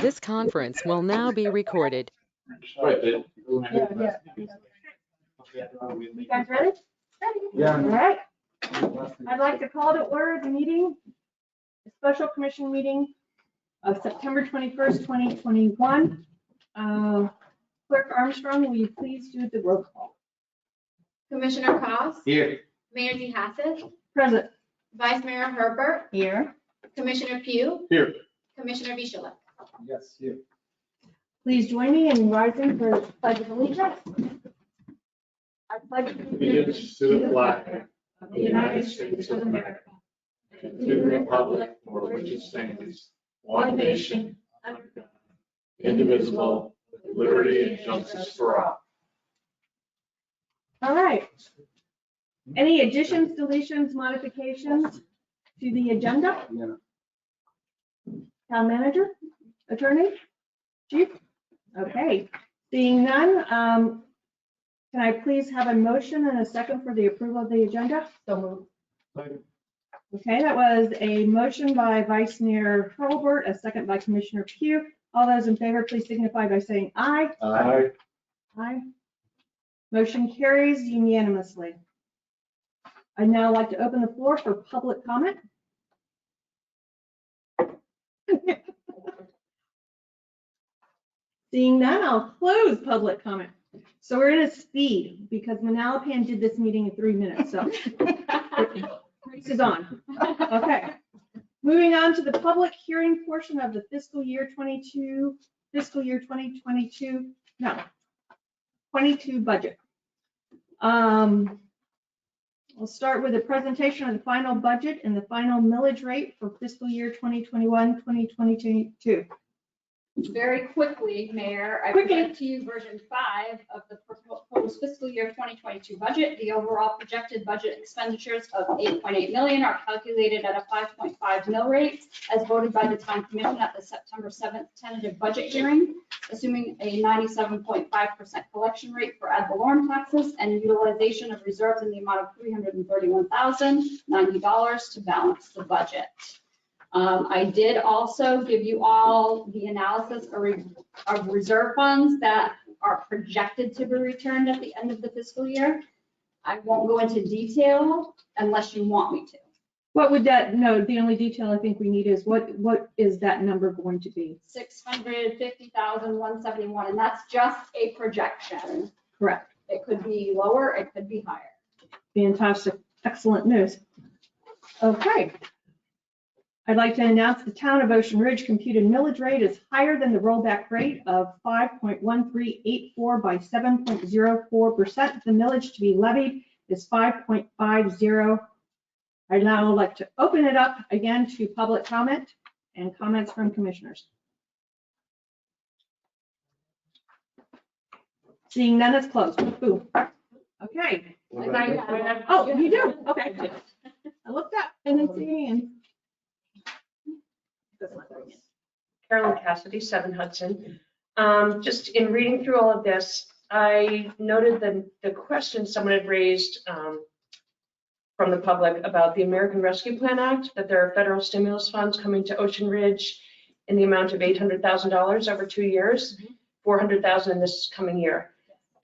This conference will now be recorded. You guys ready? Yeah. All right. I'd like to call to order the meeting, the special commission meeting of September 21st, 2021. Clerk Armstrong, will you please do the roll call? Commissioner Cost? Here. Mayor DeHassett? Present. Vice Mayor Herbert? Here. Commissioner Pugh? Here. Commissioner Bichelek? Yes, here. Please join me in rising for the pledge of allegiance. I pledge Allegiance to the flag of the United States of America, and to the republic for which it stands, one nation, under God, indivisible, with liberty and justice for all. All right. Any additions, deletions, modifications to the agenda? Town manager, attorney, chief? Okay, seeing none, can I please have a motion and a second for the approval of the agenda? So moved. Okay, that was a motion by Vice Mayor Hurlbert, a second by Commissioner Pugh. All those in favor, please signify by saying aye. Aye. Aye. Motion carries unanimously. I'd now like to open the floor for public comment. Seeing none, I'll close public comment. So we're in a speed because Manalapan did this meeting in 3 minutes, so race is on. Okay. Moving on to the public hearing portion of the fiscal year 22 budget. We'll start with a presentation of the final budget and the final millage rate for fiscal year 2021-2022. Very quickly, Mayor, I present to you version 5 of the proposed fiscal year 2022 budget. The overall projected budget expenditures of $8.8 million are calculated at a 5.5 mill rate as voted by the town commission at the September 7th tentative budget hearing, assuming a 97.5% collection rate for ad valorem taxes and utilization of reserves in the amount of $331,090 to balance the budget. I did also give you all the analysis of reserve funds that are projected to be returned at the end of the fiscal year. I won't go into detail unless you want me to. What would that, no, the only detail I think we need is what is that number going to be? 650,171, and that's just a projection. Correct. It could be lower, it could be higher. Fantastic, excellent news. Okay. I'd like to announce the town of Ocean Ridge computed millage rate is higher than the rollback rate of 5.1384 by 7.04%. The millage to be levied is 5.50. I'd now like to open it up again to public comment and comments from commissioners. Seeing none, it's closed. Boom. Okay. Oh, you do? Okay. I looked up and then see and. Carolyn Cassidy, 7 Hudson. Just in reading through all of this, I noted the question someone had raised from the public about the American Rescue Plan Act, that there are federal stimulus funds coming to Ocean Ridge in the amount of $800,000 over 2 years, $400,000 in this coming year.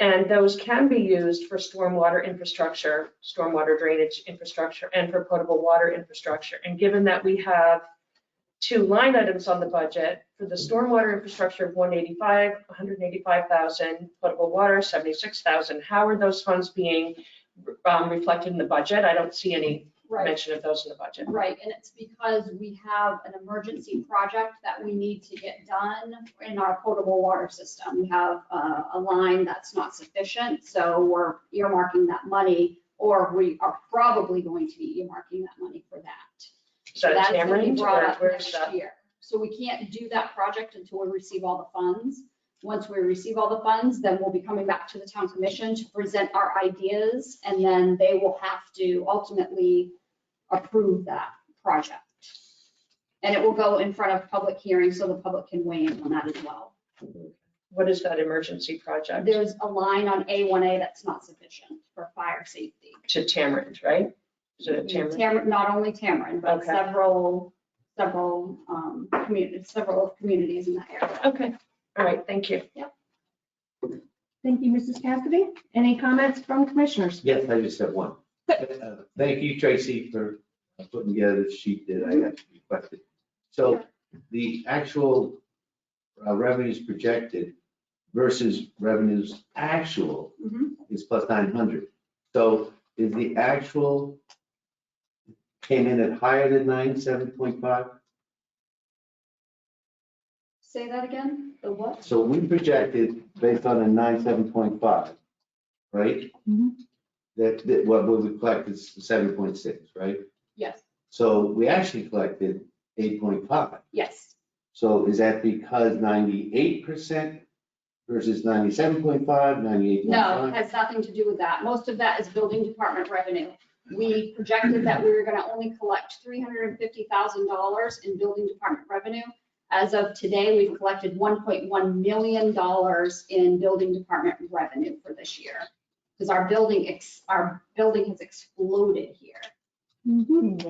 And those can be used for stormwater infrastructure, stormwater drainage infrastructure, and for potable water infrastructure. And given that we have 2 line items on the budget for the stormwater infrastructure of $185,000, potable water 76,000. How are those funds being reflected in the budget? I don't see any mention of those in the budget. Right, and it's because we have an emergency project that we need to get done in our potable water system. We have a line that's not sufficient, so we're earmarking that money, or we are probably going to be earmarking that money for that. So that's going to be Tamarind, brought up where's next that? year. So we can't do that project until we receive all the funds. Once we receive all the funds, then we'll be coming back to the town commission to present our ideas, and then they will have to ultimately approve that project. And it will go in front of public hearing so the public can weigh in on that as well. What is that emergency project? There's a line on A1A that's not sufficient for fire safety. To Tamarind, right? Is it a Tamarind? Not only Tamarind, but Okay. several several communities in that area. Okay, all right, thank you. Thank you, Mrs. Cassidy. Any comments from commissioners? Yes, I just have one. Thank you, Tracy, for putting together the sheet that I had requested. So the actual revenues projected versus revenues actual Mhm. is plus 900. So is the actual came in at higher than 97.5? Say that again, the what? So we projected based on a 97.5, right? Mhm. That what we would collect is 7.6, right? Yes, So we actually collected 8.5. yes. So is that because 98% versus 97.5, 98.5? No, it has nothing to do with that. Most of that is building department revenue. We projected that we were gonna only collect $350,000 in building department revenue. As of today, we've collected $1.1 million in building department revenue for this year. Because our building has exploded here. Mhm.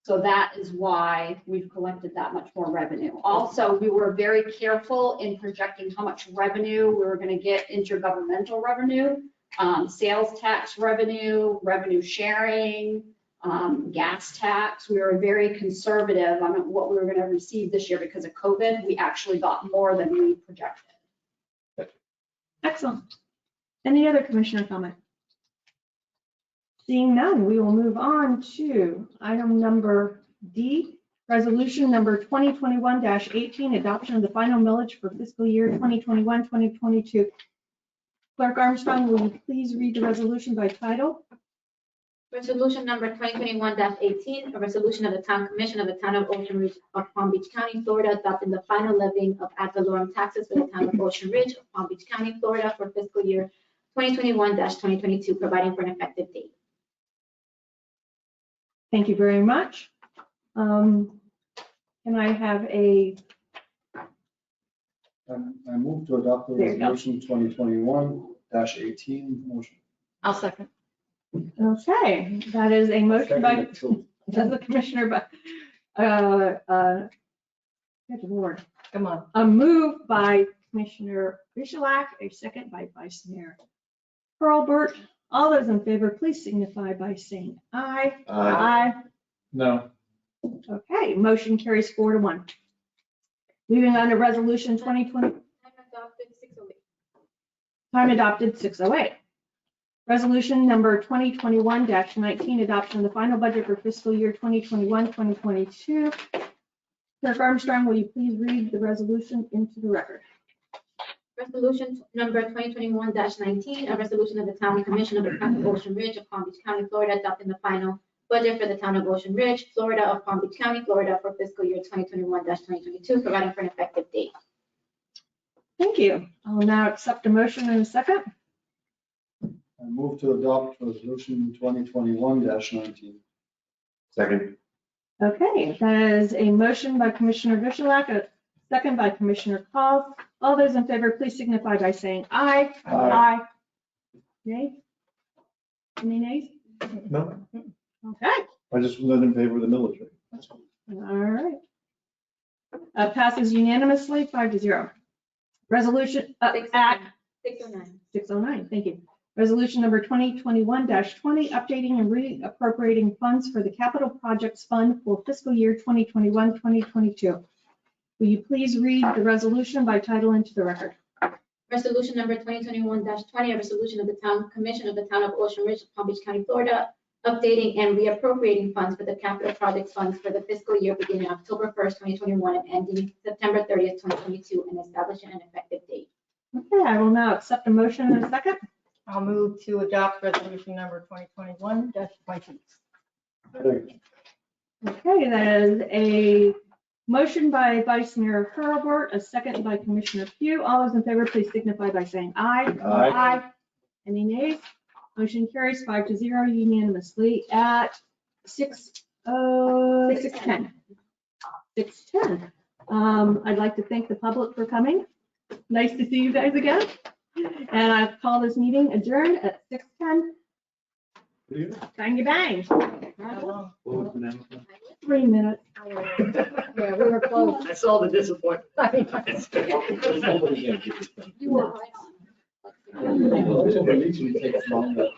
So that is why we've collected that much more revenue. Also, we were very careful in projecting how much revenue we were gonna get, intergovernmental revenue, sales tax revenue, revenue sharing, gas tax. We were very conservative on what we were gonna receive this year because of COVID. We actually got more than we projected. Excellent. Any other commissioner comment? Seeing none, we will move on to item number D, resolution number 2021-18, adoption of the final millage for fiscal year 2021-2022. Clerk Armstrong, will you please read the resolution by title? Resolution number 2021-18, a resolution of the Town Commission of the Town of Ocean Ridge of Palm Beach County, Florida, adopting the final levying of ad valorem taxes for the Town of Ocean Ridge of Palm Beach County, Florida for fiscal year 2021-2022, providing for an effective date. Thank you very much. Can I have a, I move to adopt the There you go. resolution 2021-18 motion. I'll second. okay, that is a motion by, Second, too. does the commissioner, but, good Lord. Come on. A move by Commissioner Bishalak, a second by Vice Mayor Hurlbert. All those in favor, please signify by saying aye. Aye. No. Okay, motion carries 4-1. Moving on to resolution 2020, Time adopted 608. time adopted 608. Resolution number 2021-19, adoption of the final budget for fiscal year 2021-2022. Clerk Armstrong, will you please read the resolution into the record? Resolution number 2021-19, a resolution of the Town Commission of the Town of Ocean Ridge of Palm Beach County, Florida, adopting the final budget for the Town of Ocean Ridge, Florida of Palm Beach County, Florida for fiscal year 2021-2022, providing for an effective date. Thank you. I'll now accept a motion in a second. I move to adopt resolution 2021-19. Second. Okay, that is a motion by Commissioner Bishalak, a second by Commissioner Call. All those in favor, please signify by saying aye. Aye. Nay? Any nays? No, Okay, I just wasn't in favor of the military. That's all. all right. Passes unanimously, 5-0. Resolution, Act 609. 609, thank you. Resolution number 2021-20, updating and reappropriating funds for the Capital Projects Fund for fiscal year 2021-2022. Will you please read the resolution by title into the record? Resolution number 2021-20, a resolution of the Town Commission of the Town of Ocean Ridge, Palm Beach County, Florida, updating and reappropriating funds for the capital projects funds for the fiscal year beginning October 1st, 2021 and ending September 30th, 2022, and establishing an effective date. Okay, I will now accept a motion in a second. I'll move to adopt resolution number 2021-20. Okay, that is a motion by Vice Mayor Hurlbert, a second by Commissioner Pugh. All those in favor, please signify by saying aye. Aye. Any nays? Motion carries 5-0 unanimously at 6:10. 6:10. I'd like to thank the public for coming. Nice to see you guys again. And I call this meeting adjourned at 6:10. Bang, you bang. What was the name of it? 3 minutes. Yeah, we were close. I saw the disappointment. You were right on. It usually takes longer.